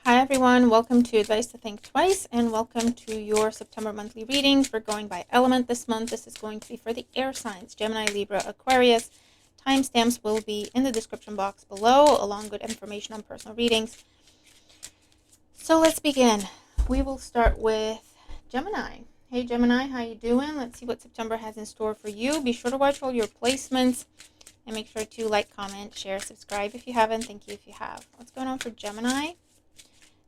Hi everyone, welcome to Advice to Think Twice and welcome to your September monthly readings. We're going by element this month. This is going to be for the air signs, Gemini, Libra, Aquarius. Timestamps will be in the description box below along with information on personal readings. So let's begin. We will start with Gemini. Hey Gemini, how you doing? Let's see what September has in store for you. Be sure to watch all your placements and make sure to like, comment, share, subscribe if you haven't. Thank you if you have. What's going on for Gemini?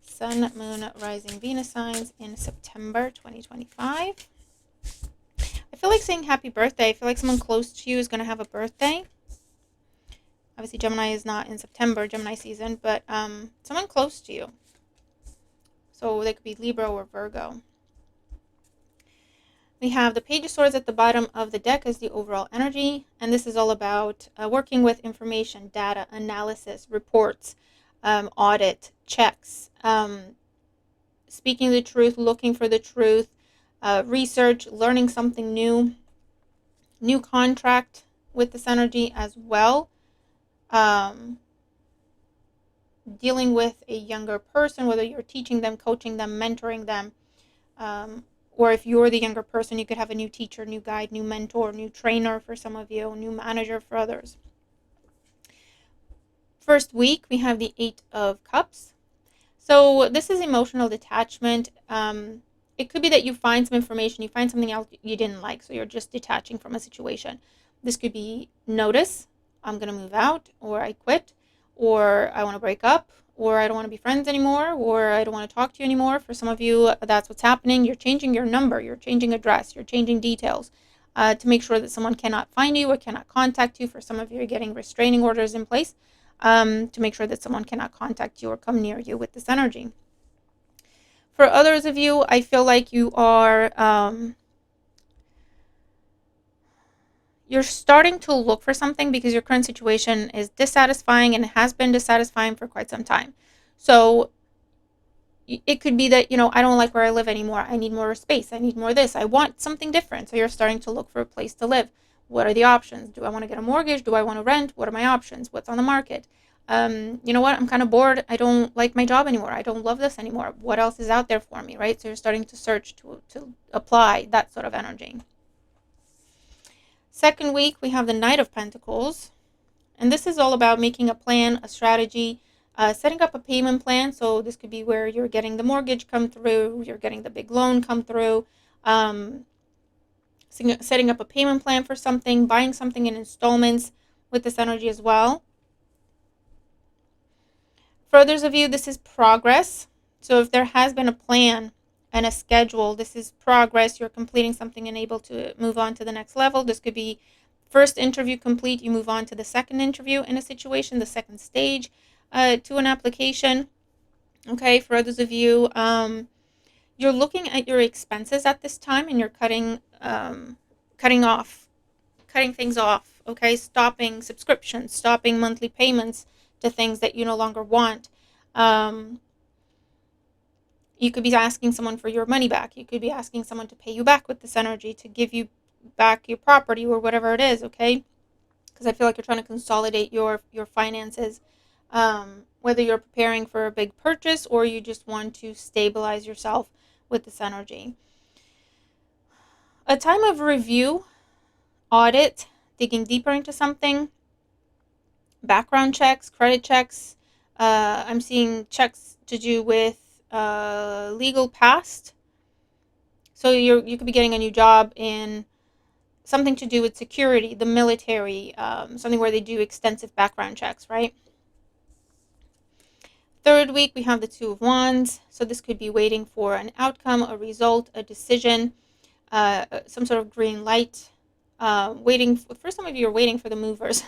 Sun, Moon, Rising, Venus signs in September 2025. I feel like saying happy birthday. I feel like someone close to you is going to have a birthday. Obviously, Gemini is not in September, Gemini season, but someone close to you. So they could be Libra or Virgo. We have the Page of Swords at the bottom of the deck as the overall energy, and this is all about working with information, data, analysis, reports, audit, checks, speaking the truth, looking for the truth, research, learning something new contract with this energy as well, dealing with a younger person, whether you're teaching them, coaching them, mentoring them, or if you're the younger person, you could have a new teacher, new guide, new mentor, new trainer for some of you, new manager for others. First week, we have the Eight of Cups. So this is emotional detachment. It could be that you find some information, you find something else you didn't like, so you're just detaching from a situation. This could be notice, I'm going to move out, or I quit, or I want to break up, or I don't want to be friends anymore, or I don't want to talk to you anymore. For some of you, that's what's happening. You're changing your number, you're changing address, you're changing details to make sure that someone cannot find you or cannot contact you. For some of you, you're getting restraining orders in place to make sure that someone cannot contact you or come near you with this energy. For others of you, I feel like you are you're starting to look for something because your current situation is dissatisfying and has been dissatisfying for quite some time. So it could be that, I don't like where I live anymore. I need more space. I need more this. I want something different. So you're starting to look for a place to live. What are the options? Do I want to get a mortgage? Do I want to rent? What are my options? What's on the market? You know what? I'm kind of bored. I don't like my job anymore. I don't love this anymore. What else is out there for me, right? So you're starting to search to apply that sort of energy. Second week, we have the Knight of Pentacles. And this is all about making a plan, a strategy, setting up a payment plan. So this could be where you're getting the mortgage come through, you're getting the big loan come through, setting up a payment plan for something, buying something in installments with this energy as well. For others of you, this is progress. So if there has been a plan and a schedule, this is progress. You're completing something and able to move on to the next level. This could be first interview complete, you move on to the second interview in a situation, the second stage to an application. Okay, for others of you, you're looking at your expenses at this time and you're cutting things off. Okay, stopping subscriptions, stopping monthly payments to things that you no longer want. You could be asking someone for your money back. You could be asking someone to pay you back with this energy, to give you back your property or whatever it is, okay? Because I feel like you're trying to consolidate your finances, whether you're preparing for a big purchase or you just want to stabilize yourself with this energy. A time of review, audit, digging deeper into something, background checks, credit checks. I'm seeing checks to do with legal past. So you could be getting a new job in something to do with security, the military, something where they do extensive background checks, right? Third week, we have the Two of Wands. So this could be waiting for an outcome, a result, a decision, some sort of green light. Waiting for some of you, you're waiting for the movers,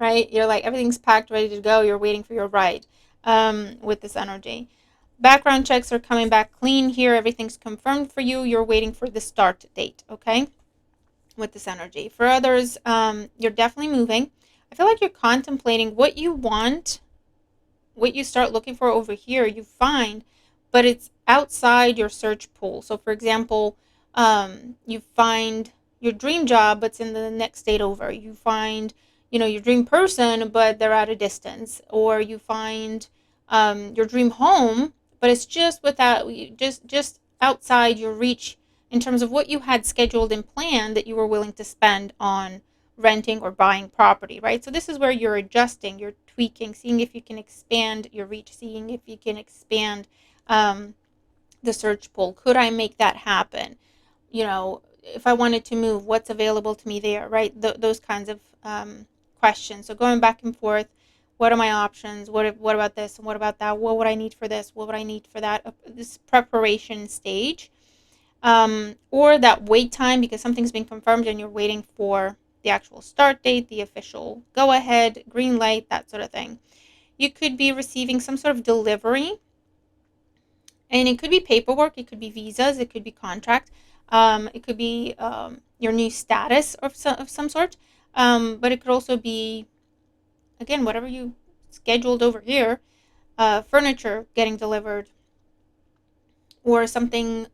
right? You're like, everything's packed, ready to go. You're waiting for your ride with this energy. Background checks are coming back clean here. Everything's confirmed for you. You're waiting for the start date, okay? With this energy. For others, you're definitely moving. I feel like you're contemplating what you want, what you start looking for over here, you find, but it's outside your search pool. So for example, you find your dream job, but it's in the next state over. You find, your dream person, but they're at a distance. Or you find your dream home, but it's just without just outside your reach in terms of what you had scheduled and planned that you were willing to spend on renting or buying property, right? So this is where you're adjusting, you're tweaking, seeing if you can expand your reach, seeing if you can expand the search pool. Could I make that happen? You know, if I wanted to move, what's available to me there, right? Those kinds of questions. So going back and forth, what are my options? What about this? And what about that? What would I need for this? What would I need for that? This preparation stage. Or that wait time because something's been confirmed and you're waiting for the actual start date, the official go ahead, green light, that sort of thing. You could be receiving some sort of delivery, and it could be paperwork, it could be visas, it could be contract, it could be your new status of some sort, but it could also be, again, whatever you scheduled over here, furniture getting delivered, or something,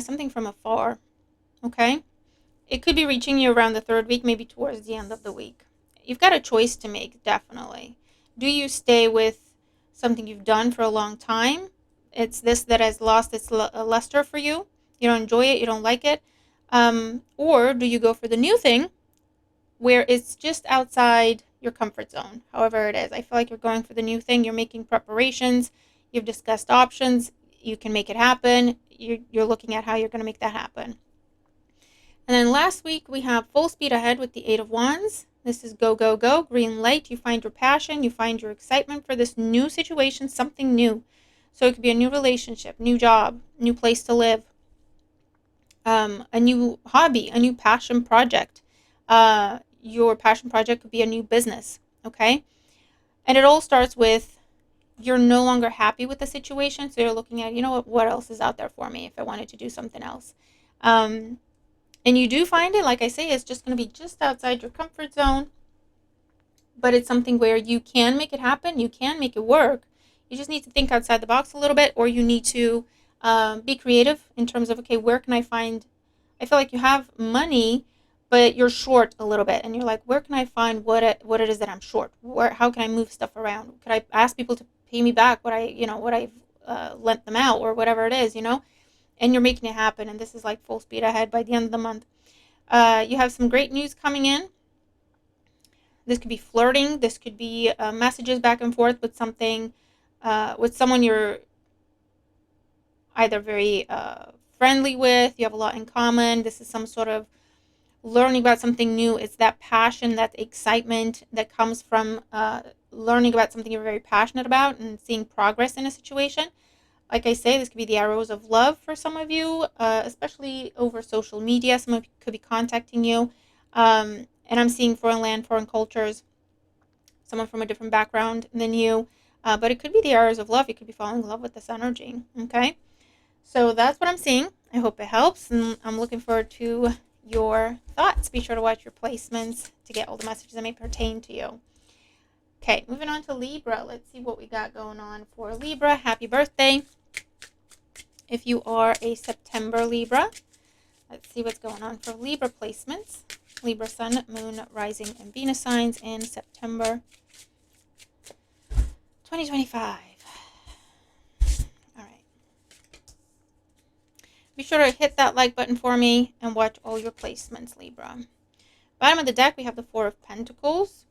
something from afar, okay? It could be reaching you around the third week, maybe towards the end of the week. You've got a choice to make, definitely. Do you stay with something you've done for a long time? It's this that has lost its luster for you. You don't enjoy it, you don't like it. Or do you go for the new thing where it's just outside your comfort zone, however it is? I feel like you're going for the new thing. You're making preparations. You've discussed options. You can make it happen. You're looking at how you're going to make that happen. And then last week we have full speed ahead with the Eight of Wands. This is go, go, go, green light. You find your passion, you find your excitement for this new situation, something new. So it could be a new relationship, new job, new place to live, a new hobby, a new passion project. Your passion project could be a new business, okay? And it all starts with you're no longer happy with the situation, so you're looking at, what else is out there for me if I wanted to do something else. And you do find it, like I say, it's just going to be just outside your comfort zone. But it's something where you can make it happen. You can make it work. You just need to think outside the box a little bit, or you need to be creative in terms of, okay, where can I find? I feel like you have money, but you're short a little bit. And you're like, where can I find what it is that I'm short? How can I move stuff around? Could I ask people to pay me back what I've lent them out, or whatever it is, and you're making it happen, and this is like full speed ahead by the end of the month. You have some great news coming in. This could be flirting. This could be messages back and forth with with someone you're either very friendly with. You have a lot in common. This is some sort of learning about something new. It's that passion, that excitement that comes from learning about something you're very passionate about and seeing progress in a situation. Like I say, this could be the arrows of love for some of you, especially over social media. Someone could be contacting you. And I'm seeing foreign land, foreign cultures, someone from a different background than you. But it could be the arrows of love. You could be falling in love with this energy. Okay? So that's what I'm seeing. I hope it helps. And I'm looking forward to your thoughts. Be sure to watch your placements to get all the messages that may pertain to you. Okay, moving on to Libra. Let's see what we got going on for Libra. Happy birthday. If you are a September Libra, let's see what's going on for Libra placements. Libra Sun, Moon, Rising, and Venus signs in September 2025. All right. Be sure to hit that like button for me and watch all your placements, Libra. Bottom of the deck, we have the Four of Pentacles.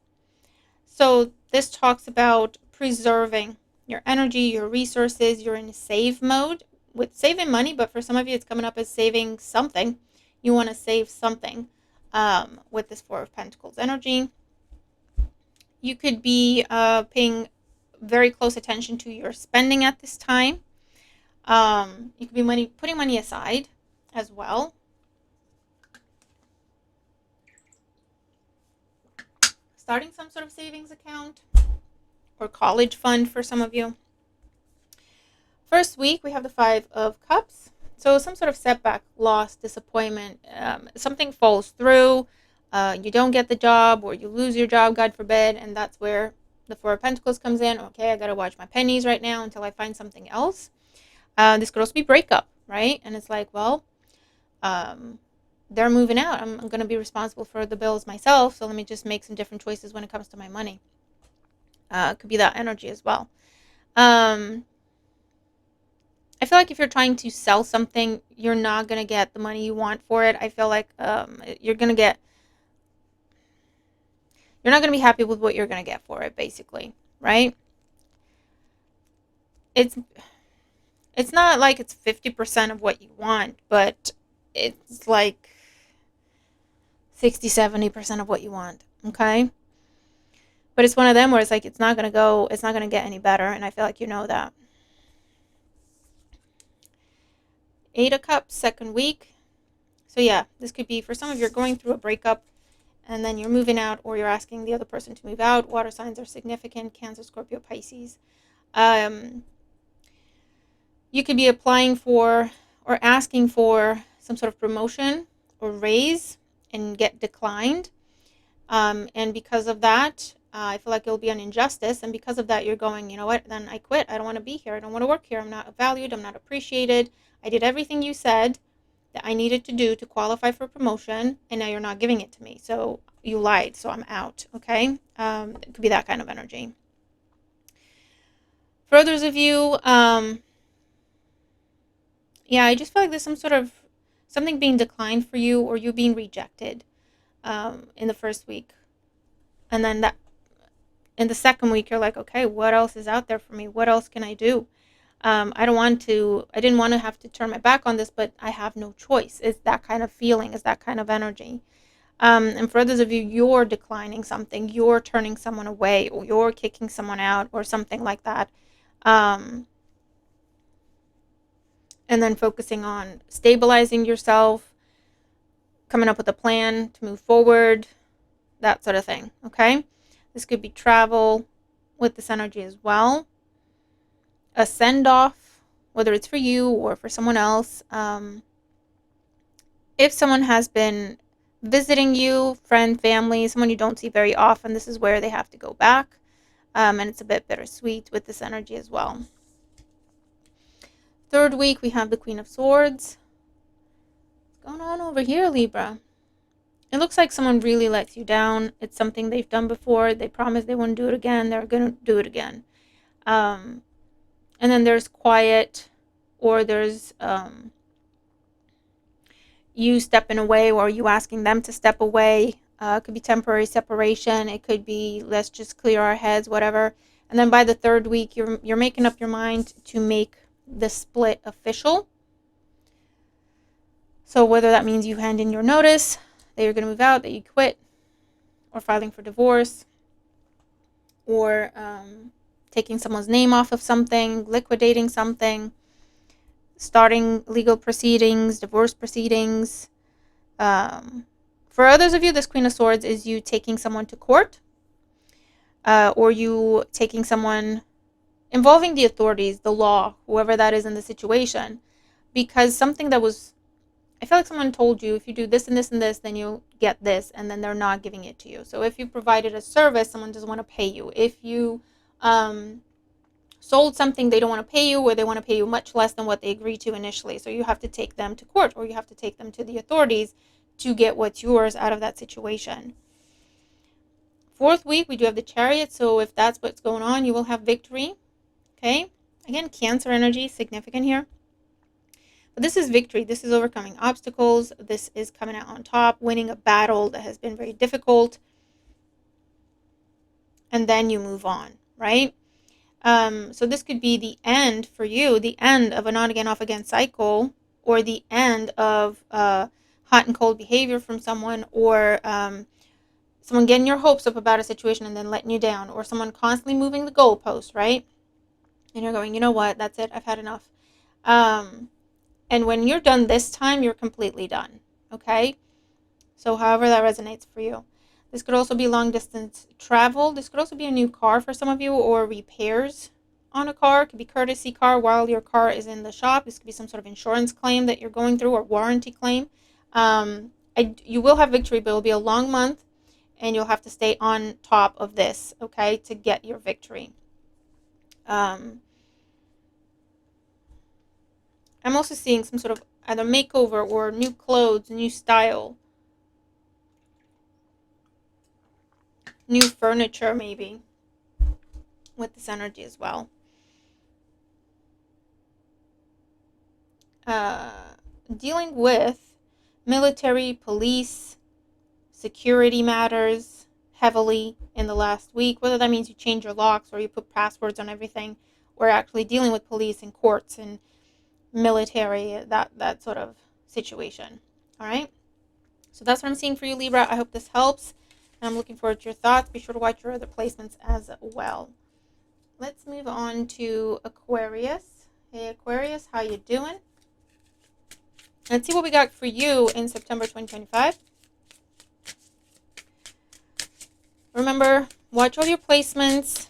So this talks about preserving your energy, your resources. You're in save mode with saving money, but for some of you, it's coming up as saving something. You want to save something with this Four of Pentacles energy. You could be paying very close attention to your spending at this time. You could be putting money aside as well. Starting some sort of savings account or college fund for some of you. First week, we have the Five of Cups. So some sort of setback, loss, disappointment, something falls through, you don't get the job, or you lose your job, God forbid, and that's where the Four of Pentacles comes in. Okay, I got to watch my pennies right now until I find something else. This could also be breakup, right? And it's like, well, they're moving out. I'm going to be responsible for the bills myself, so let me just make some different choices when it comes to my money. Could be that energy as well. I feel like if you're trying to sell something, you're not going to get the money you want for it. I feel like you're not going to be happy with what you're going to get for it, basically, right? It's not like it's 50% of what you want, but it's like 60-70% of what you want, okay? But it's one of them where it's like it's not going to get any better, and I feel like you know that. Eight of Cups, second week. So yeah, this could be for some of you, you're going through a breakup and then you're moving out, or you're asking the other person to move out. Water signs are significant: Cancer, Scorpio, Pisces. You could be applying for or asking for some sort of promotion or raise and get declined. And because of that, I feel like it'll be an injustice. And because of that, you're going, you know what, then I quit. I don't want to be here. I don't want to work here. I'm not valued. I'm not appreciated. I did everything you said that I needed to do to qualify for promotion, and now you're not giving it to me. So you lied, so I'm out, okay? It could be that kind of energy. For others of you, yeah, I just feel like there's some sort of something being declined for you, or you being rejected in the first week. And then that in the second week, you're like, okay, what else is out there for me? What else can I do? I didn't want to have to turn my back on this, but I have no choice. It's that kind of feeling, it's that kind of energy. And for others of you, you're declining something, you're turning someone away, or you're kicking someone out, or something like that. And then focusing on stabilizing yourself, coming up with a plan to move forward, that sort of thing, okay? This could be travel with this energy as well. A send-off, whether it's for you or for someone else. If someone has been visiting you, friend, family, someone you don't see very often, this is where they have to go back. And it's a bit bittersweet with this energy as well. Third week, we have the Queen of Swords. What's going on over here, Libra? It looks like someone really lets you down. It's something they've done before. They promised they wouldn't do it again. They're going to do it again. And then there's quiet, or there's you stepping away, or you asking them to step away. It could be temporary separation. It could be let's just clear our heads, whatever. And then by the third week, you're making up your mind to make the split official. So whether that means you hand in your notice that you're going to move out, that you quit, or filing for divorce, or taking someone's name off of something, liquidating something, starting legal proceedings, divorce proceedings. For others of you, this Queen of Swords is you taking someone to court, or you taking someone involving the authorities, the law, whoever that is in the situation, because something that was, I feel like someone told you if you do this and this and this, then you'll get this, and then they're not giving it to you. So if you provided a service, someone doesn't want to pay you. If you sold something, they don't want to pay you, or they want to pay you much less than what they agreed to initially. So you have to take them to court, or you have to take them to the authorities to get what's yours out of that situation. Fourth week, we do have the Chariot. So if that's what's going on, you will have victory. Okay. Again, Cancer energy, significant here. But this is victory. This is overcoming obstacles. This is coming out on top, winning a battle that has been very difficult. And then you move on, right? So this could be the end for you, the end of an on again, off again cycle, or the end of hot and cold behavior from someone, or someone getting your hopes up about a situation and then letting you down, or someone constantly moving the goalpost, right? And you're going, you know what, that's it, I've had enough. And when you're done this time, you're completely done, okay? So however that resonates for you. This could also be long distance travel. This could also be a new car for some of you, or repairs on a car. It could be courtesy car while your car is in the shop. This could be some sort of insurance claim that you're going through, or warranty claim. You will have victory, but it'll be a long month, and you'll have to stay on top of this, okay, to get your victory. I'm also seeing some sort of either makeover or new clothes, new style, new furniture maybe. with this energy as well. Dealing with military, police, security matters heavily in the last week, whether that means you change your locks or you put passwords on everything, or actually dealing with police and courts and military, that sort of situation. All right, so that's what I'm seeing for you, Libra. I hope this helps, and I'm looking forward to your thoughts. Be sure to watch your other placements as well. Let's move on to Aquarius. Hey Aquarius, how you doing? Let's see what we got for you in September 2025. Remember, watch all your placements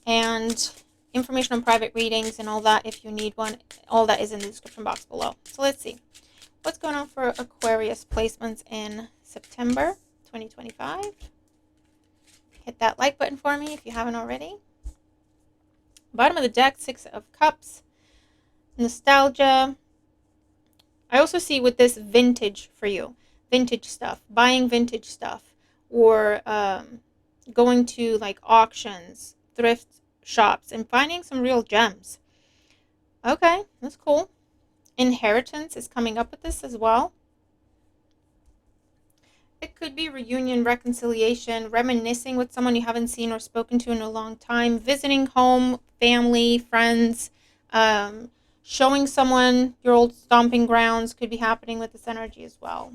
and information on private readings and all that if you need one. All that is in the description box below. So let's see. What's going on for Aquarius placements in September 2025? Hit that like button for me if you haven't already. Bottom of the deck, Six of Cups. Nostalgia. I also see with this vintage for you. Vintage stuff. Buying vintage stuff. Or going to like auctions, thrift shops, and finding some real gems. Okay, that's cool. Inheritance is coming up with this as well. It could be reunion, reconciliation, reminiscing with someone you haven't seen or spoken to in a long time, visiting home, family, friends, showing someone your old stomping grounds could be happening with this energy as well.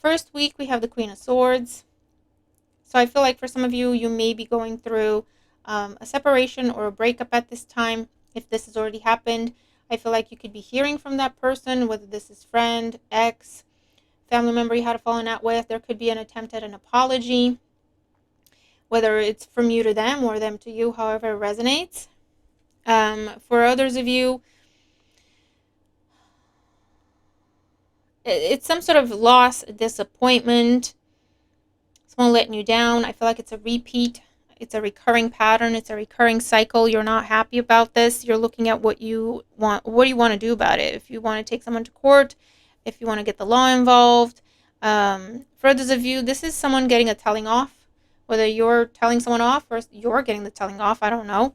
First week, we have the Queen of Swords. So I feel like for some of you, you may be going through a separation or a breakup at this time. If this has already happened, I feel like you could be hearing from that person, whether this is friend, ex, family member you had a falling out with. There could be an attempt at an apology, whether it's from you to them or them to you, however it resonates. For others of you, it's some sort of loss, disappointment, someone letting you down. I feel like it's a repeat. It's a recurring pattern. It's a recurring cycle. You're not happy about this. You're looking at what you want. What do you want to do about it? If you want to take someone to court, if you want to get the law involved. For others of you, this is someone getting a telling off. Whether you're telling someone off or you're getting the telling off, I don't know.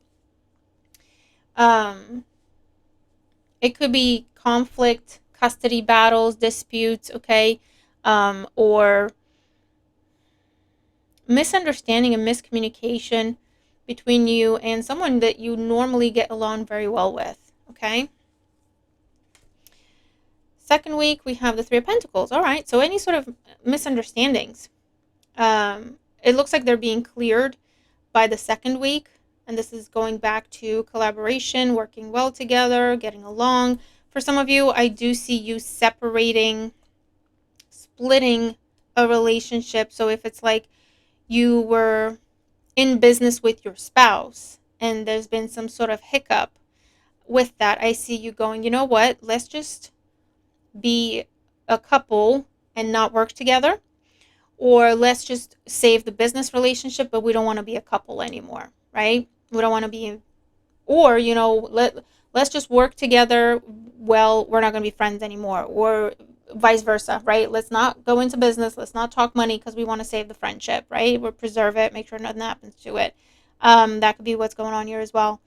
It could be conflict, custody battles, disputes, okay, or misunderstanding and miscommunication between you and someone that you normally get along very well with, okay? Second week, we have the Three of Pentacles. All right, so any sort of misunderstandings. It looks like they're being cleared by the second week, and this is going back to collaboration, working well together, getting along. For some of you, I do see you separating, splitting a relationship. So if it's like you were in business with your spouse and there's been some sort of hiccup with that, I see you going, you know what, let's just be a couple and not work together, or let's just save the business relationship, but we don't want to be a couple anymore, right? We don't want to be, or let's just work together. Well, we're not going to be friends anymore, or vice versa, right? Let's not go into business. Let's not talk money because we want to save the friendship, right? We'll preserve it, make sure nothing happens to it. That could be what's going on here as well.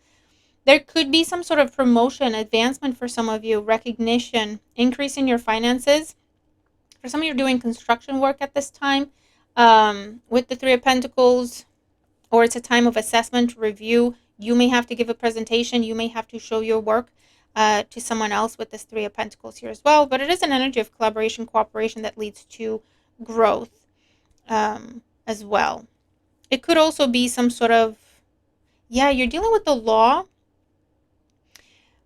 There could be some sort of promotion, advancement for some of you, recognition, increase in your finances. For some of you, you're doing construction work at this time with the Three of Pentacles, or it's a time of assessment, review. You may have to give a presentation. You may have to show your work to someone else with this Three of Pentacles here as well. But it is an energy of collaboration, cooperation that leads to growth as well. It could also be some sort of, you're dealing with the law,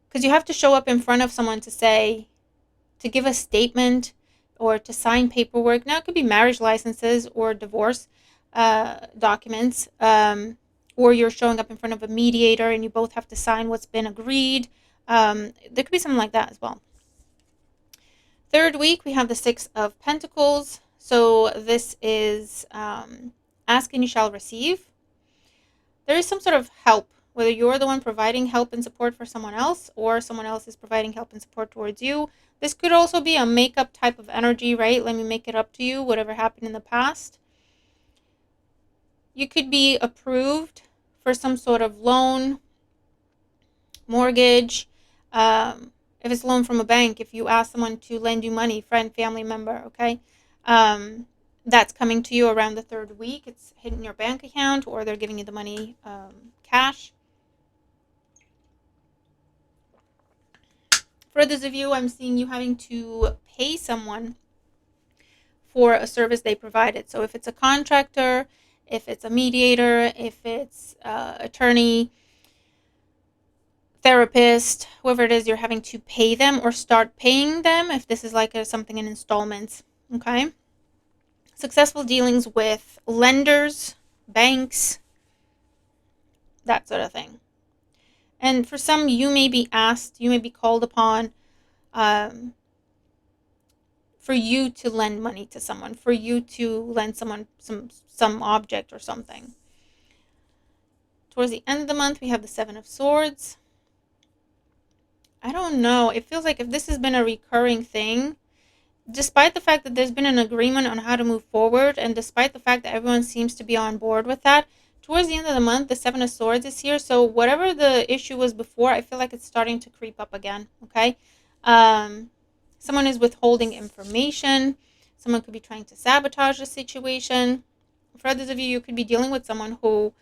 because you have to show up in front of someone to give a statement or to sign paperwork. Now it could be marriage licenses or divorce documents, or you're showing up in front of a mediator and you both have to sign what's been agreed. There could be something like that as well. Third week, we have the Six of Pentacles. So this is ask and you shall receive. There is some sort of help, whether you're the one providing help and support for someone else or someone else is providing help and support towards you. This could also be a makeup type of energy, right? Let me make it up to you, whatever happened in the past. You could be approved for some sort of loan, mortgage, if it's a loan from a bank, if you ask someone to lend you money, friend, family member, okay, that's coming to you around the third week. It's hitting your bank account, or they're giving you the money cash. For others of you, I'm seeing you having to pay someone for a service they provided. So if it's a contractor, if it's a mediator, if it's attorney, therapist, whoever it is, you're having to pay them or start paying them if this is like something in installments, okay? Successful dealings with lenders, banks, that sort of thing. And for some, you may be asked, you may be called upon for you to lend money to someone, for you to lend someone some object or something. Towards the end of the month, we have the Seven of Swords. I don't know. It feels like if this has been a recurring thing, despite the fact that there's been an agreement on how to move forward, and despite the fact that everyone seems to be on board with that, towards the end of the month, the Seven of Swords is here. So whatever the issue was before, I feel like it's starting to creep up again, okay? Someone is withholding information. Someone could be trying to sabotage the situation. For others of you, you could be dealing with someone who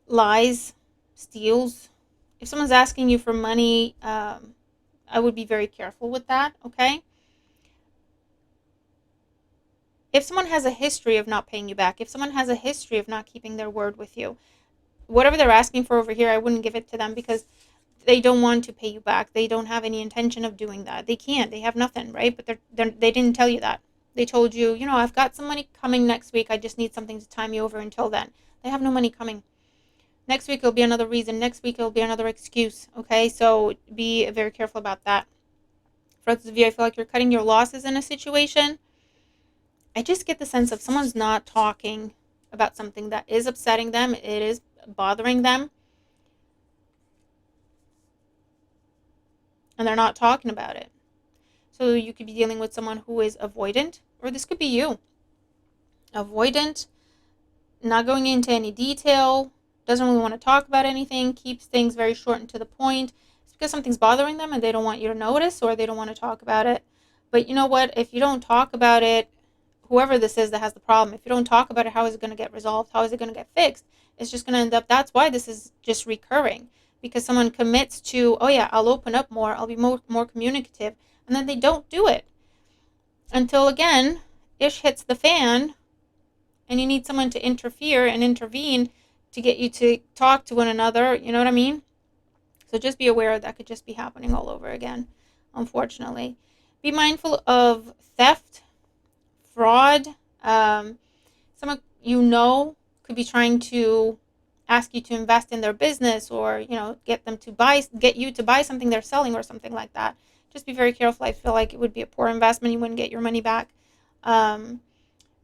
lies, steals. If someone's asking you for money, I would be very careful with that, okay? If someone has a history of not paying you back, if someone has a history of not keeping their word with you, whatever they're asking for over here, I wouldn't give it to them, because they don't want to pay you back. They don't have any intention of doing that. They can't. They have nothing, right? But they didn't tell you that. They told you, I've got some money coming next week. I just need something to tie me over until then. They have no money coming. Next week it'll be another reason. Next week it'll be another excuse. Okay, so be very careful about that. For others of you, I feel like you're cutting your losses in a situation. I just get the sense of someone's not talking about something that is upsetting them. It is bothering them. And they're not talking about it. So you could be dealing with someone who is avoidant, or this could be you. Avoidant, not going into any detail, doesn't really want to talk about anything, keeps things very short and to the point. It's because something's bothering them and they don't want you to notice, or they don't want to talk about it. But you know what? If you don't talk about it, whoever this is that has the problem, if you don't talk about it, how is it going to get resolved? How is it going to get fixed? It's just going to end up, that's why this is just recurring. Because someone commits to, oh yeah, I'll open up more, I'll be more communicative, and then they don't do it. Until, again, ish hits the fan, and you need someone to interfere and intervene to get you to talk to one another, you know what I mean? So just be aware that could just be happening all over again, unfortunately. Be mindful of theft, fraud. Someone could be trying to ask you to invest in their business, or get you to buy something they're selling or something like that. Just be very careful. I feel like it would be a poor investment. You wouldn't get your money back.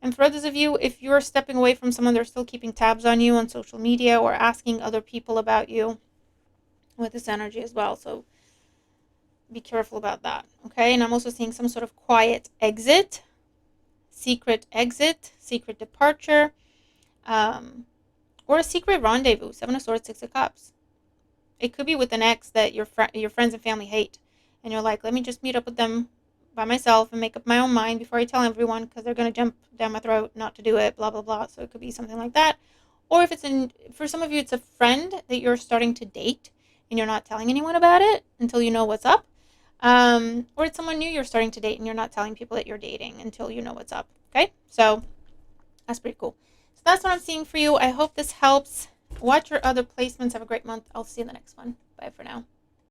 And for others of you, if you're stepping away from someone, they're still keeping tabs on you on social media or asking other people about you with this energy as well. So be careful about that, okay? And I'm also seeing some sort of quiet exit, secret departure, or a secret rendezvous. Seven of Swords, Six of Cups. It could be with an ex that your friends and family hate, and you're like, let me just meet up with them by myself and make up my own mind before I tell everyone, because they're going to jump down my throat not to do it, blah, blah, blah. So it could be something like that. Or if for some of you, it's a friend that you're starting to date and you're not telling anyone about it until you know what's up. Or it's someone new you're starting to date and you're not telling people that you're dating until you know what's up. Okay, so that's pretty cool. So that's what I'm seeing for you. I hope this helps. Watch your other placements. Have a great month. I'll see you in the next one. Bye for now.